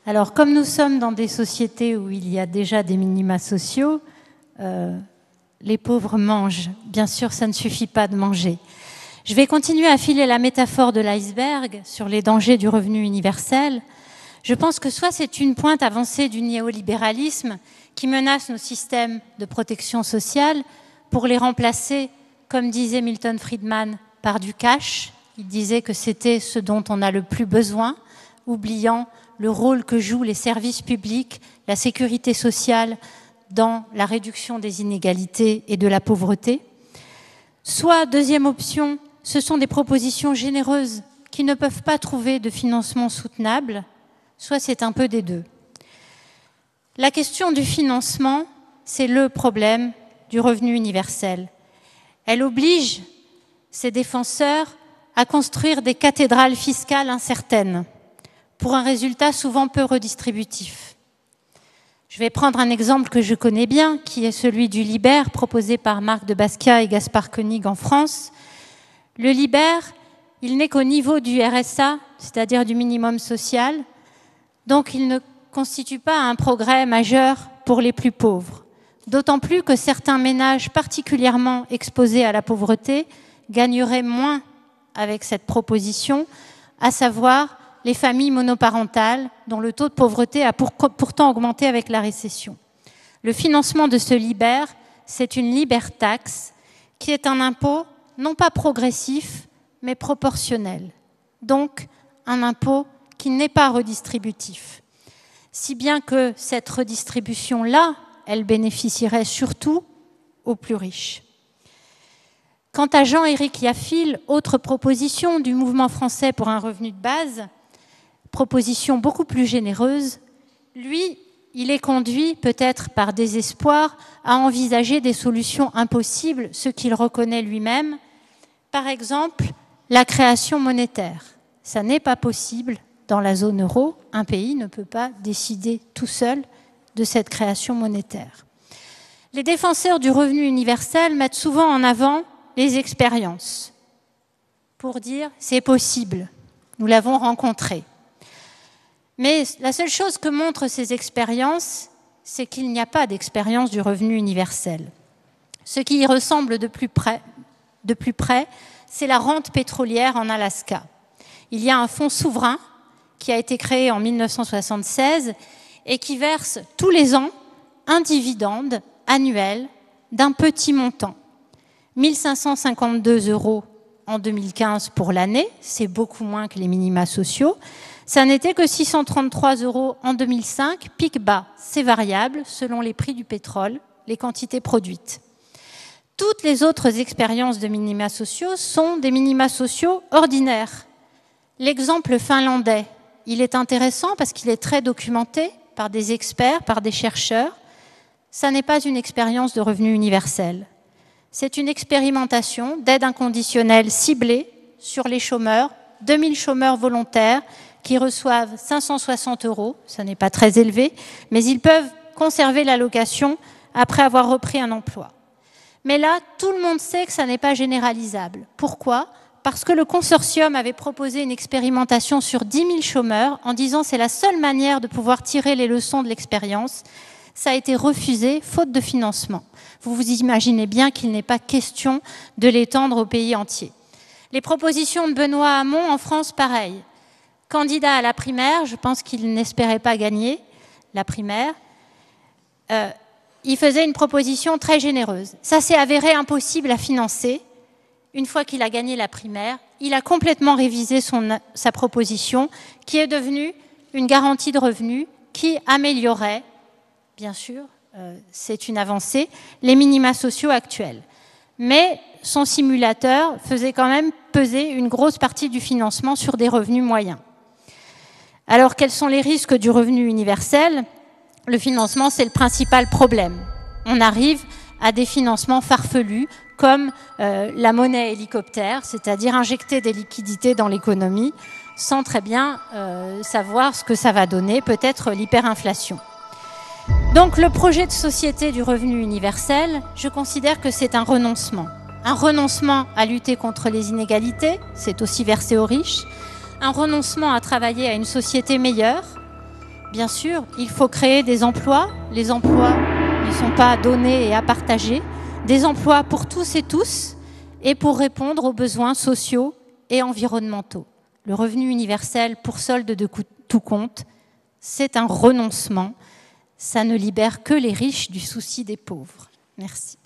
Alors, comme nous sommes dans des sociétés où il y a déjà des minima sociaux, les pauvres mangent. Bien sûr, ça ne suffit pas de manger. Je vais continuer à filer la métaphore de l'iceberg sur les dangers du revenu universel. Je pense que soit c'est une pointe avancée du néolibéralisme qui menace nos systèmes de protection sociale pour les remplacer, comme disait Milton Friedman, par du cash. Il disait que c'était ce dont on a le plus besoin, oubliant le rôle que jouent les services publics, la sécurité sociale dans la réduction des inégalités et de la pauvreté. Soit, deuxième option, ce sont des propositions généreuses qui ne peuvent pas trouver de financement soutenable, soit c'est un peu des deux. La question du financement, c'est le problème du revenu universel. Elle oblige ses défenseurs à construire des cathédrales fiscales incertaines pour un résultat souvent peu redistributif. Je vais prendre un exemple que je connais bien, qui est celui du Liber, proposé par Marc de Basquiat et Gaspard Koenig en France. Le Liber, il n'est qu'au niveau du RSA, c'est-à-dire du minimum social, donc il ne constitue pas un progrès majeur pour les plus pauvres. D'autant plus que certains ménages particulièrement exposés à la pauvreté gagneraient moins avec cette proposition, à savoir les familles monoparentales dont le taux de pauvreté a pourtant augmenté avec la récession. Le financement de ce Liber, c'est une libertaxe qui est un impôt non pas progressif, mais proportionnel. Donc, un impôt qui n'est pas redistributif. Si bien que cette redistribution-là, elle bénéficierait surtout aux plus riches. Quant à Jean-Éric Yaffil, autre proposition du mouvement français pour un revenu de base, proposition beaucoup plus généreuse, lui, il est conduit, peut-être par désespoir, à envisager des solutions impossibles, ce qu'il reconnaît lui-même. Par exemple, la création monétaire. Ça n'est pas possible dans la zone euro. Un pays ne peut pas décider tout seul de cette création monétaire. Les défenseurs du revenu universel mettent souvent en avant les expériences pour dire « c'est possible, nous l'avons rencontré ». Mais la seule chose que montrent ces expériences, c'est qu'il n'y a pas d'expérience du revenu universel. Ce qui y ressemble de plus près, c'est la rente pétrolière en Alaska. Il y a un fonds souverain qui a été créé en 1976 et qui verse tous les ans un dividende annuel d'un petit montant. 1 552 € en 2015 pour l'année, c'est beaucoup moins que les minima sociaux. Ça n'était que 633 € en 2005, pic bas. C'est variable selon les prix du pétrole, les quantités produites. Toutes les autres expériences de minima sociaux sont des minima sociaux ordinaires. L'exemple finlandais, il est intéressant parce qu'il est très documenté par des experts, par des chercheurs. Ça n'est pas une expérience de revenu universel. C'est une expérimentation d'aide inconditionnelle ciblée sur les chômeurs, 2000 chômeurs volontaires qui reçoivent 560 €, ça n'est pas très élevé, mais ils peuvent conserver l'allocation après avoir repris un emploi. Mais là, tout le monde sait que ça n'est pas généralisable. Pourquoi ? Parce que le consortium avait proposé une expérimentation sur 10 000 chômeurs en disant que c'est la seule manière de pouvoir tirer les leçons de l'expérience. Ça a été refusé, faute de financement. Vous vous imaginez bien qu'il n'est pas question de l'étendre au pays entier. Les propositions de Benoît Hamon en France, pareil. Candidat à la primaire, je pense qu'il n'espérait pas gagner la primaire. Il faisait une proposition très généreuse. Ça s'est avéré impossible à financer. Une fois qu'il a gagné la primaire, il a complètement révisé sa proposition, qui est devenue une garantie de revenus qui améliorait, bien sûr, c'est une avancée, les minima sociaux actuels. Mais son simulateur faisait quand même peser une grosse partie du financement sur des revenus moyens. Alors, quels sont les risques du revenu universel ? Le financement, c'est le principal problème. On arrive à des financements farfelus, comme la monnaie hélicoptère, c'est-à-dire injecter des liquidités dans l'économie, sans très bien savoir ce que ça va donner, peut-être l'hyperinflation. Donc, le projet de société du revenu universel, je considère que c'est un renoncement. Un renoncement à lutter contre les inégalités, c'est aussi versé aux riches. Un renoncement à travailler à une société meilleure, bien sûr, il faut créer des emplois. Les emplois ne sont pas à donner et à partager. Des emplois pour tous et tous et pour répondre aux besoins sociaux et environnementaux. Le revenu universel pour solde de tout compte, c'est un renoncement. Ça ne libère que les riches du souci des pauvres. Merci.